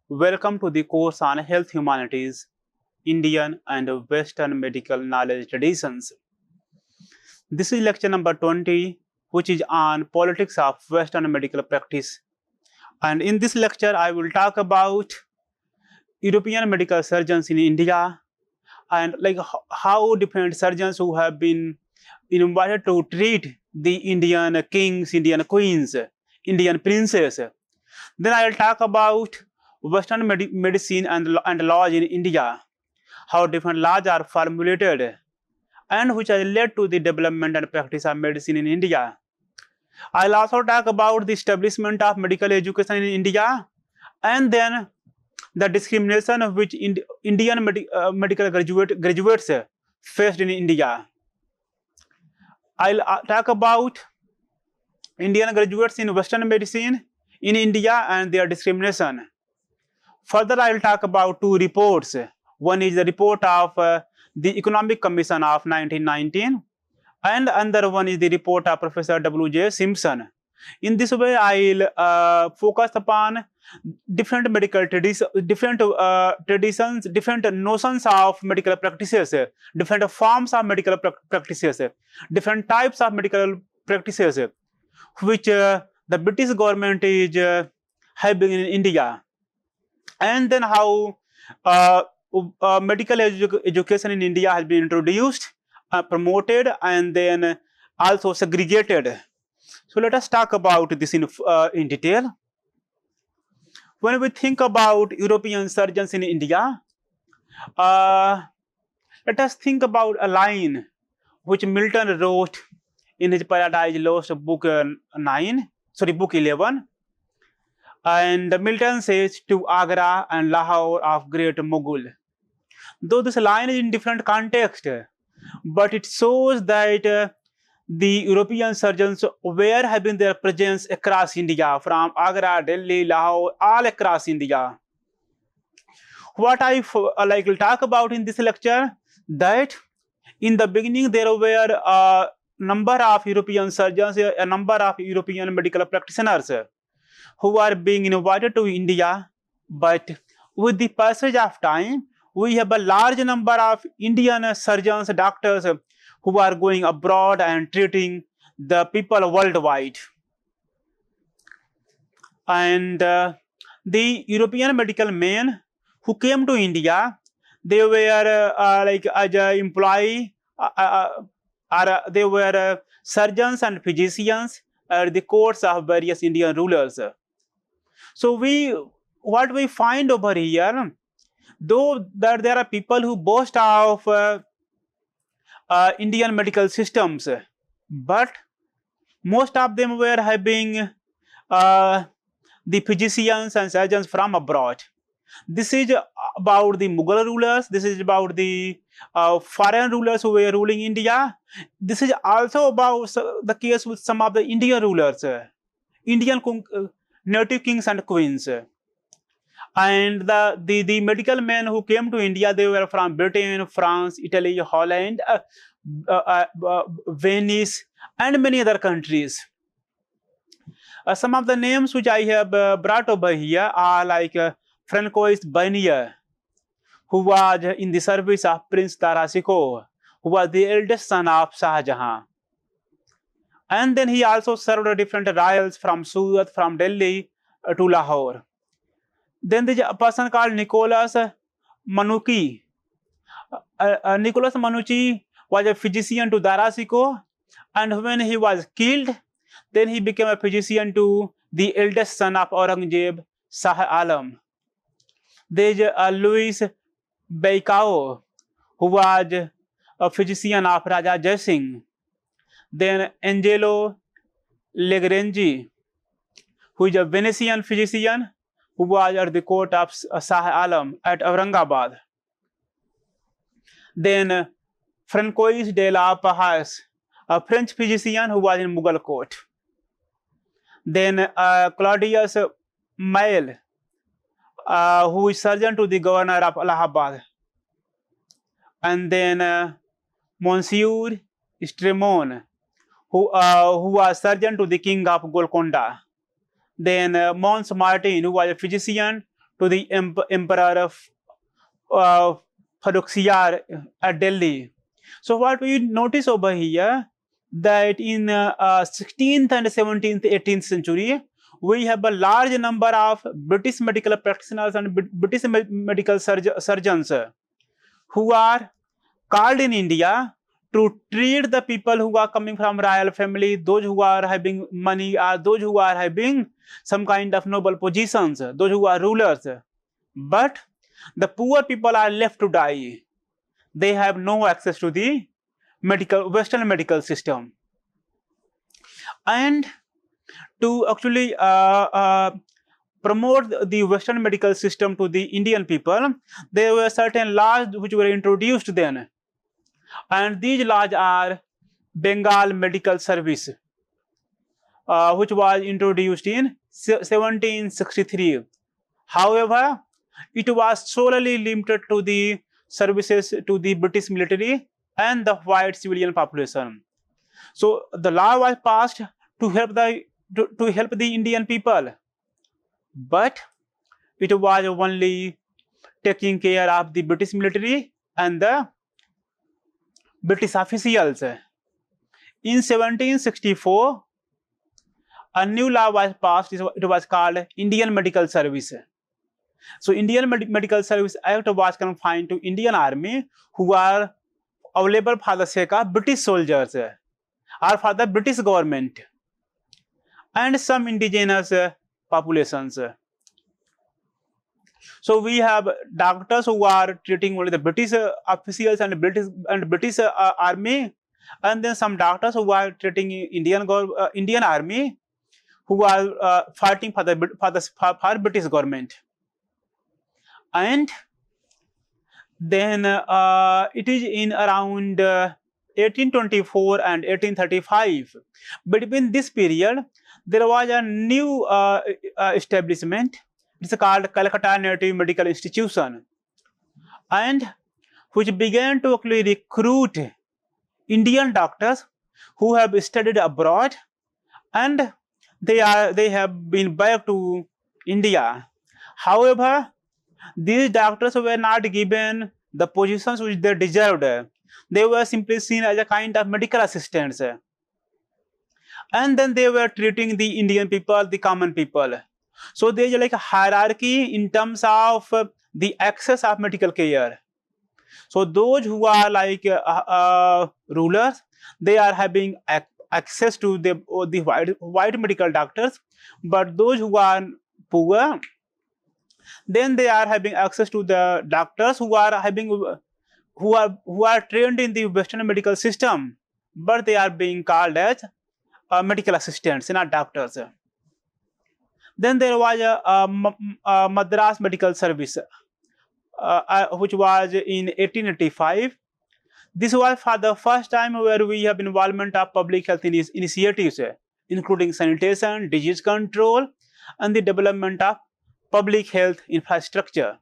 Welcome to the course on Health Humanities, Indian and Western Medical Knowledge Traditions. This is lecture number 20, which is on Politics of Western Medical Practice. And in this lecture, I will talk about European medical surgeons in India and how different surgeons who have been invited to treat the Indian kings, Indian queens, Indian princes. Then I will talk about Western medicine and laws in India, how different laws are formulated, and which has led to the development and practice of medicine in India. I'll also talk about the establishment of medical education in India, and then the discrimination of which Indian medical graduates faced in India. I'll talk about Indian graduates in Western medicine in India and their discrimination. Further, I will talk about two reports. One is the report of the Economic Commission of 1919, and another one is the report of Professor W.J. Simpson. In this way, I will focus upon different medical traditions, different notions of medical practices, different forms of medical practices, different types of medical practices, which the British government is having in India. And then how medical education in India has been introduced, promoted, and then also segregated. So let us talk about this in detail. When we think about European surgeons in India, let us think about a line which Milton wrote in his Paradise Lost book 11. And Milton says, to Agra and Lahore of great Mughal. Though this line is in different context, but it shows that the European surgeons were having their presence across India, from Agra, Delhi, Lahore, all across India. What I like to talk about in this lecture, that in the beginning there were a number of European surgeons, a number of European medical practitioners who are being invited to India, but with the passage of time, we have a large number of Indian surgeons, doctors who are going abroad and treating the people worldwide. And the European medical men who came to India, they were like as an employee, they were surgeons and physicians at the courts of various Indian rulers. So what we find over here, though that there are people who boast of Indian medical systems, but most of them were having the physicians and surgeons from abroad. This is about the Mughal rulers. This is about the foreign rulers who were ruling India. This is also about the case with some of the Indian rulers, Indian native kings and queens. And the medical men who came to India, they were from Britain, France, Italy, Holland, Venice, and many other countries. Some of the names which I have brought over here are like Francois Bernier, who was in the service of Prince Darasiko, who was the eldest son of Shah Jahan. And then he also served different royals from Surat, from Delhi to Lahore. Then there's a person called Nicholas Manucci. Nicholas Manucci was a physician to Darasiko, and when he was killed, then he became a physician to the eldest son of Aurangzeb, Shah Alam. There's Louis Baikao, who was a physician of Raja Jai Singh. Then Angelo Legrengi, who is a Venetian physician who was at the court of Shah Alam at Aurangabad. Then Francois de la Paz, a French physician who was in Mughal court. Then Claudius Mail, who is surgeon to the governor of Allahabad. And then Monsieur Stremon, who was surgeon to the king of Golconda. Then Mons Martin, who was a physician to the Emperor Farrukhsiyar at Delhi. So what we notice over here, that in 16th and 17th, 18th century, we have a large number of British medical practitioners and British medical surgeons who are called in India to treat the people who are coming from royal family, those who are having money, or those who are having some kind of noble positions, those who are rulers. But the poor people are left to die. They have no access to the Western medical system. And to actually promote the Western medical system to the Indian people, there were certain laws which were introduced then. And these laws are Bengal Medical Service, which was introduced in 1763. However, it was solely limited to the services to the British military and the white civilian population. So the law was passed to help the Indian people, but it was only taking care of the British military and the British officials. In 1764, a new law was passed. It was called Indian Medical Service. So Indian Medical Service Act was confined to Indian Army, who are available for the sake of British soldiers or for the British government and some indigenous populations. So we have doctors who are treating only the British officials and British Army, and then some doctors who are treating Indian Army, who are fighting for British government. And then it is in around 1824 and 1835. Between this period, there was a new establishment. It's called Calcutta Native Medical Institution, and which began to actually recruit Indian doctors who have studied abroad, and they have been back to India. However, these doctors were not given the positions which they deserved. They were simply seen as a kind of medical assistants. And then they were treating the Indian people, the common people. So there is like a hierarchy in terms of the access of medical care. So those who are like rulers, they are having access to the white medical doctors, but those who are poor, then they are having access to the doctors who are trained in the Western medical system, but they are being called as medical assistants, not doctors. Then there was a Madras Medical Service, which was in 1885. This was for the first time where we have involvement of public health initiatives, including sanitation, disease control, and the development of public health infrastructure.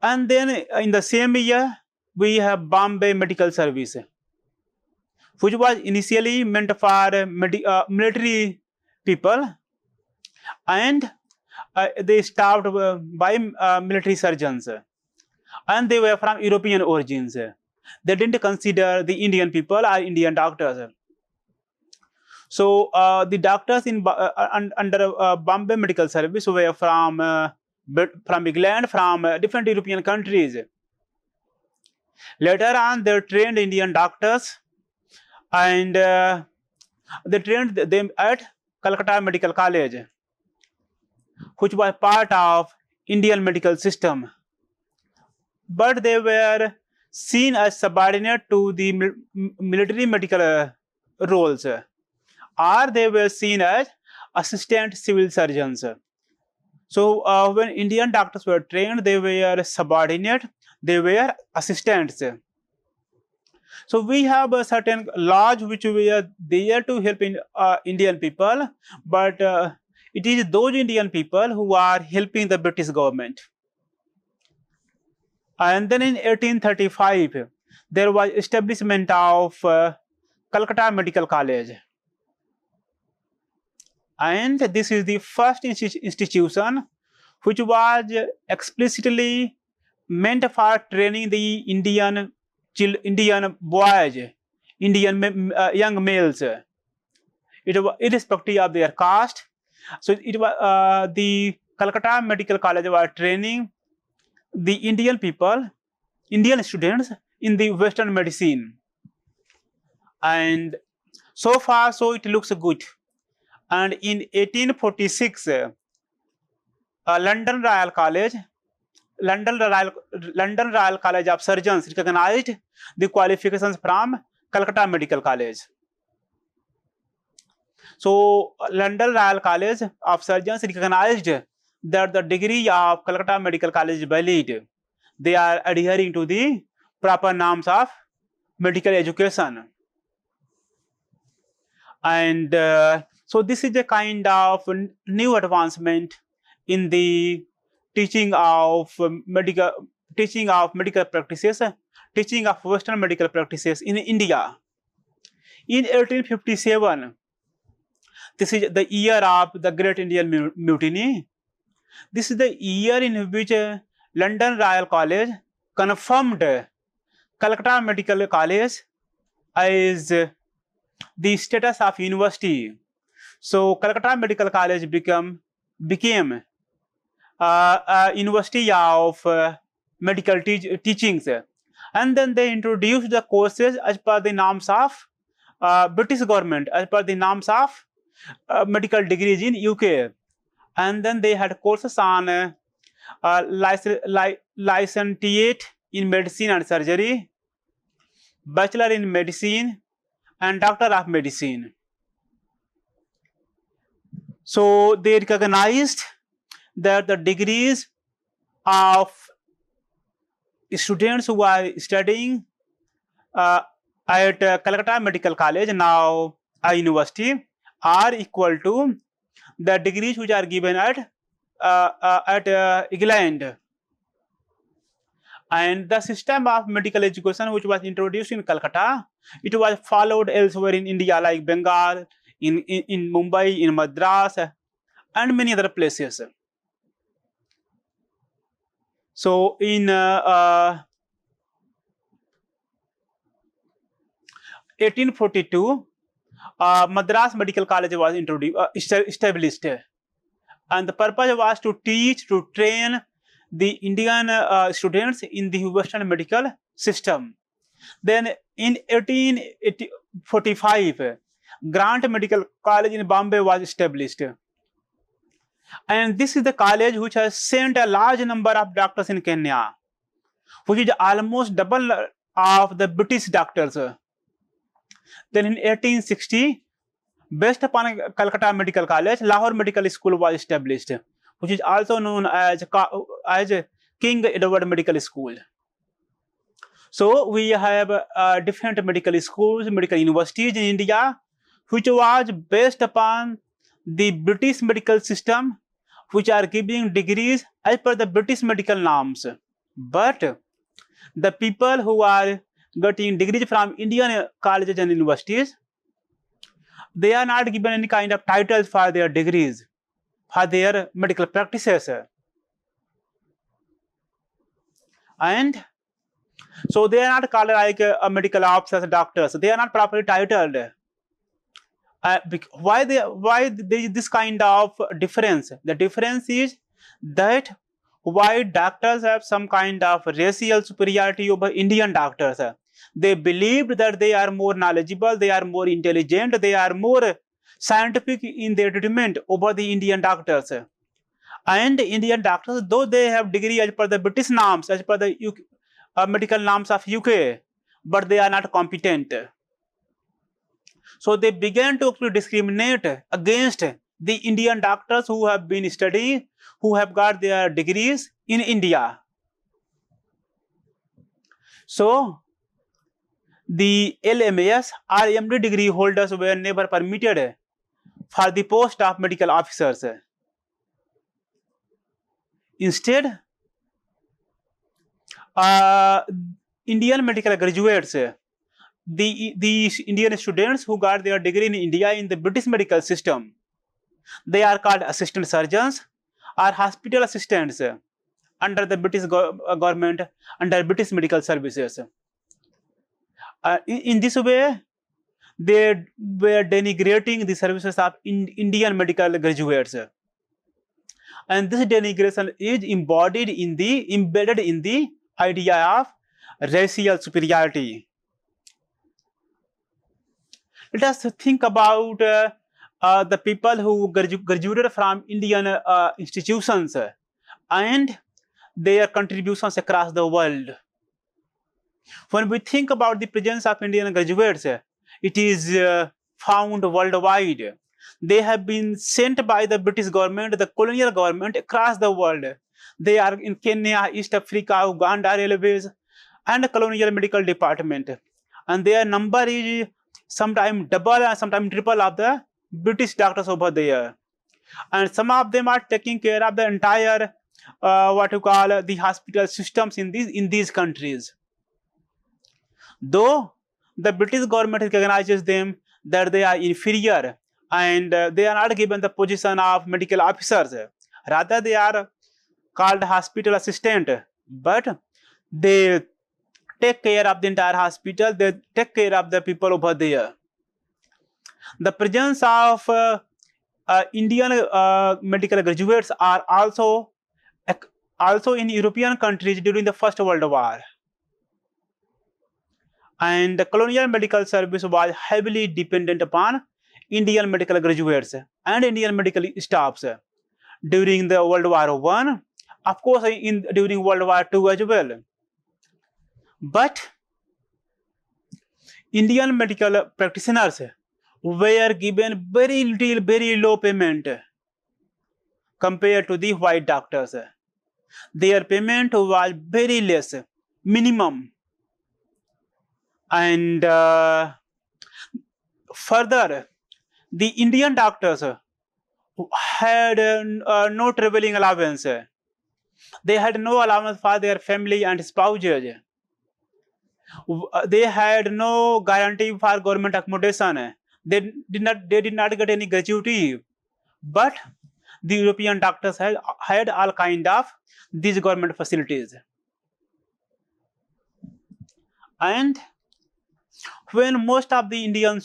And then in the same year, we have Bombay Medical Service, which was initially meant for military people, and they staffed by military surgeons, and they were from European origins. They didn't consider the Indian people or Indian doctors. So the doctors in under Bombay Medical Service were from England, from different European countries. Later on, they trained Indian doctors, and they trained them at Calcutta Medical College, which was part of Indian medical system. But they were seen as subordinate to the military medical roles, or they were seen as assistant civil surgeons. So when Indian doctors were trained, they were subordinate, they were assistants. So we have a certain laws which were there to help Indian people, but it is those Indian people who are helping the British government. And then in 1835, there was establishment of Calcutta Medical College. and this is the first institution which was explicitly meant for training the Indian boys, young males, irrespective of their caste. So it was the Calcutta Medical College was training the Indian people, Indian students in the Western medicine, and so far so it looks good. And in 1846, London Royal College of Surgeons recognized the qualifications from Calcutta Medical College. So London Royal College of Surgeons recognized that the degree of Calcutta Medical College is valid. They are adhering to the proper norms of medical education. And so this is a kind of new advancement in the teaching of medical practices, teaching of Western medical practices in India. In 1857, this is the year of the Great Indian Mutiny. This is the year in which London Royal College confirmed Calcutta Medical College as the status of university. So Calcutta Medical College became a university of medical teachings, and then they introduced the courses as per the norms of British government, as per the norms of medical degrees in UK, and then they had courses on licentiate in medicine and surgery, bachelor in medicine, and doctor of medicine. So they recognized that the degrees of students who are studying at Calcutta Medical College, now a university, are equal to the degrees which are given at England. And the system of medical education which was introduced in Calcutta, it was followed elsewhere in India, like Bengal, in Mumbai, in Madras, and many other places. So in 1842, Madras Medical College was established, and the purpose was to train the Indian students in the Western medical system. Then in 1845, Grant Medical College in Bombay was established. And this is the college which has sent a large number of doctors in Kenya, which is almost double of the British doctors. Then in 1860, based upon Calcutta Medical College, Lahore Medical School was established, which is also known as King Edward Medical School. So we have different medical schools, medical universities in India, which was based upon the British medical system, which are giving degrees as per the British medical norms. But the people who are getting degrees from Indian colleges and universities, they are not given any kind of titles for their degrees, for their medical practices. And so they are not called like medical officers, doctors. They are not properly titled. Why there is this kind of difference? The difference is that white doctors have some kind of racial superiority over Indian doctors. They believed that they are more knowledgeable, they are more intelligent, they are more scientific in their treatment over the Indian doctors. And Indian doctors, though they have degree as per the British norms, as per the medical norms of UK, but they are not competent. So they began to discriminate against the Indian doctors who have been studying, who have got their degrees in India. So the LMAS or MD degree holders were never permitted for the post of medical officers. Instead, Indian medical graduates, the Indian students who got their degree in India in the British medical system, They are called assistant surgeons or hospital assistants under the British government, under British medical services. In this way, they were denigrating the services of Indian medical graduates. And this denigration is embedded in the idea of racial superiority. Let us think about the people who graduated from Indian institutions and their contributions across the world. When we think about the presence of Indian graduates, it is found worldwide. They have been sent by the British government, the colonial government across the world. They are in Kenya, East Africa, Uganda Railways, and the colonial medical department. And their number is sometimes double and sometimes triple of the British doctors over there. And some of them are taking care of the entire what you call the hospital systems in these countries. Though the British government recognizes them that they are inferior and they are not given the position of medical officers, rather they are called hospital assistant, but they take care of the entire hospital, they take care of the people over there. The presence of Indian medical graduates are also in European countries during the First World War. And the colonial medical service was heavily dependent upon Indian medical graduates and Indian medical staffs during the World War I, of course during World War II as well. But Indian medical practitioners were given very low payment compared to the white doctors. Their payment was very less, minimum. And further, the Indian doctors had no traveling allowance. They had no allowance for their family and spouses. They had no guarantee for government accommodation. They did not get any gratuity. But the European doctors had all kind of these government facilities. And when most of the Indian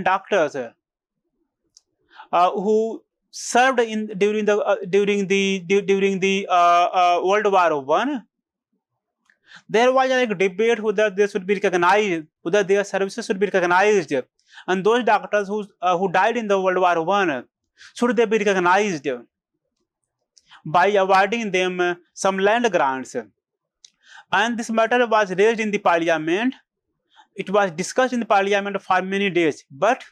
doctors who served during the World War I, there was a debate whether they should be recognized, whether their services should be recognized, and those doctors who died in the World War I, should they be recognized by awarding them some land grants. And this matter was raised in the parliament. It was discussed in the parliament for many days, but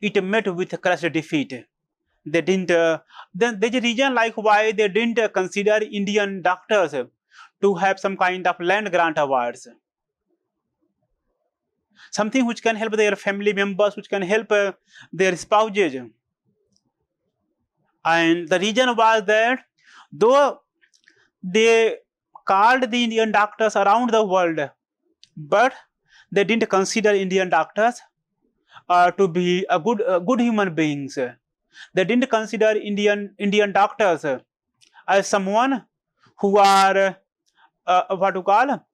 it met with a crush defeat. They didn't. Then there's a reason like why they didn't consider Indian doctors to have some kind of land grant awards, something which can help their family members, which can help their spouses. And the reason was that though they called the Indian doctors around the world, but they didn't consider Indian doctors to be a good human beings. They didn't consider Indian doctors as someone who are what you call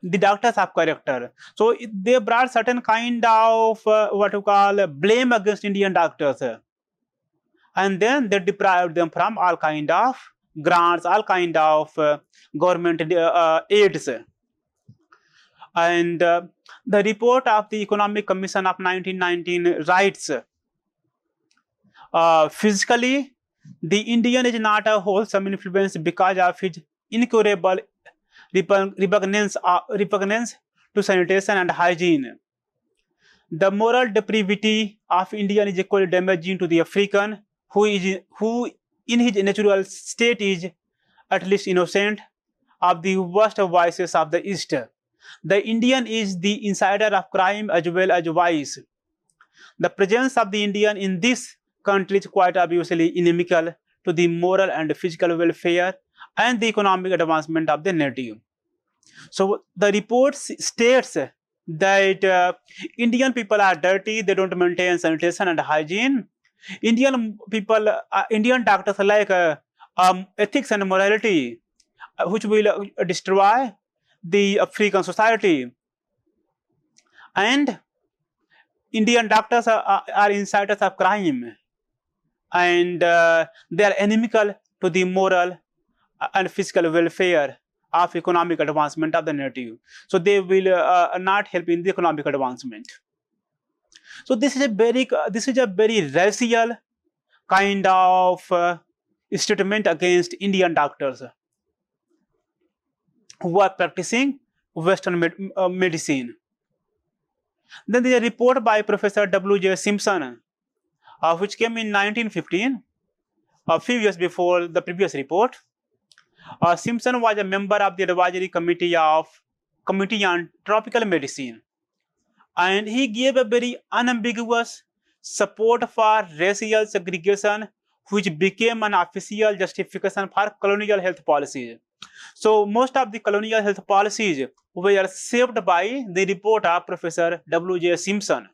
the doctors of character. So they brought certain kind of what you call blame against Indian doctors, and then they deprived them from all kind of grants, all kind of government aids. And the report of the Economic Commission of 1919 writes, physically, the Indian is not a wholesome influence because of his incurable repugnance to sanitation and hygiene. The moral depravity of Indian is equally damaging to the African, who in his natural state is at least innocent of the worst vices of the East. The Indian is the insider of crime as well as vice. The presence of the Indian in this country is quite obviously inimical to the moral and physical welfare and the economic advancement of the native. So the report states that Indian people are dirty, they don't maintain sanitation and hygiene, Indian people, Indian doctors like ethics and morality, which will destroy the African society. And Indian doctors are inciters of crime, and they are inimical to the moral and physical welfare of economic advancement of the native. So they will not help in the economic advancement. So this is a very racial kind of statement against Indian doctors who are practicing Western medicine. Then there is a report by Professor W.J. Simpson, which came in 1915, a few years before the previous report. Simpson was a member of the advisory committee on tropical medicine, and he gave a very unambiguous support for racial segregation, which became an official justification for colonial health policies. So most of the colonial health policies were shaped by the report of Professor W.J. Simpson.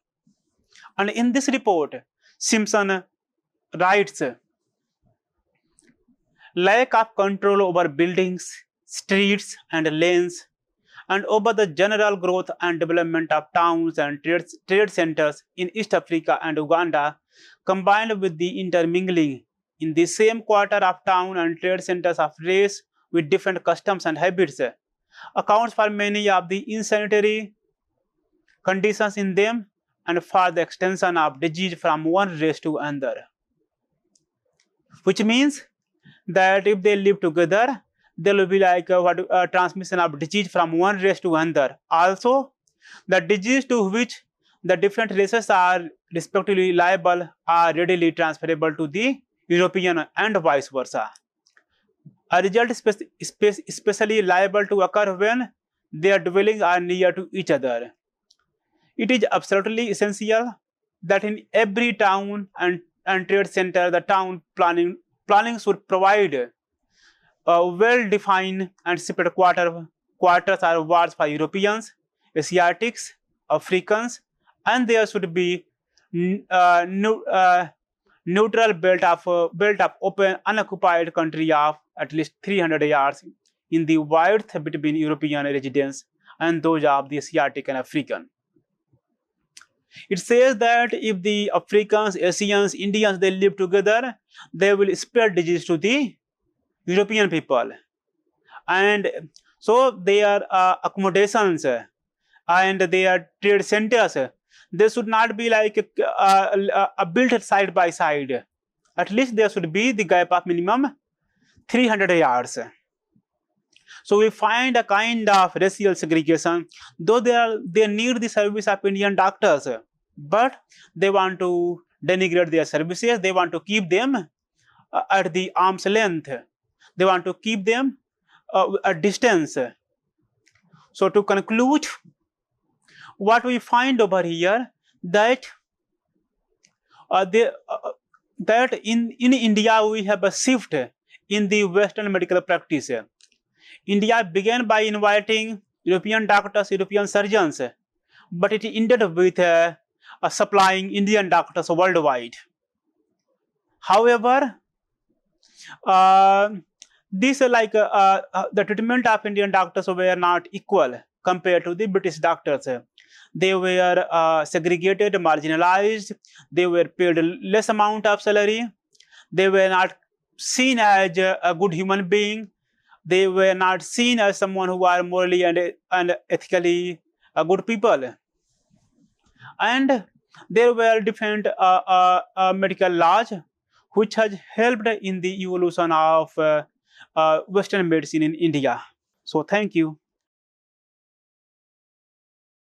And in this report, Simpson writes, lack of control over buildings, streets, and lanes, and over the general growth and development of towns and trade centers in East Africa and Uganda, combined with the intermingling in the same quarter of town and trade centers of race with different customs and habits, accounts for many of the insanitary conditions in them and for the extension of disease from one race to another. Which means that if they live together, there will be like transmission of disease from one race to another. Also, the disease to which the different races are respectively liable are readily transferable to the European and vice versa. A result especially liable to occur when their dwellings are near to each other. It is absolutely essential that in every town and trade center, the town planning should provide well-defined and separate quarters or wards for Europeans, Asiatics, Africans, and there should be neutral belt of open unoccupied country of at least 300 yards in the width between European residents and those of the Asiatic and African. It says that if the Africans, Asians, Indians, they live together, they will spread disease to the European people. And so their accommodations and their trade centers, they should not be like built side by side. At least there should be the gap of minimum 300 yards. So we find a kind of racial segregation, though they need the service of Indian doctors, but they want to denigrate their services. They want to keep them at the arm's length. They want to keep them at distance. So to conclude, what we find over here that that in India we have a shift in the Western medical practice. India began by inviting European doctors, European surgeons, but it ended with supplying Indian doctors worldwide. However, the treatment of Indian doctors were not equal compared to the British doctors. They were segregated, marginalized. They were paid less amount of salary. They were not seen as a good human being. They were not seen as someone who are morally and ethically good people. And there were different medical laws which has helped in the evolution of Western medicine in India. So thank you.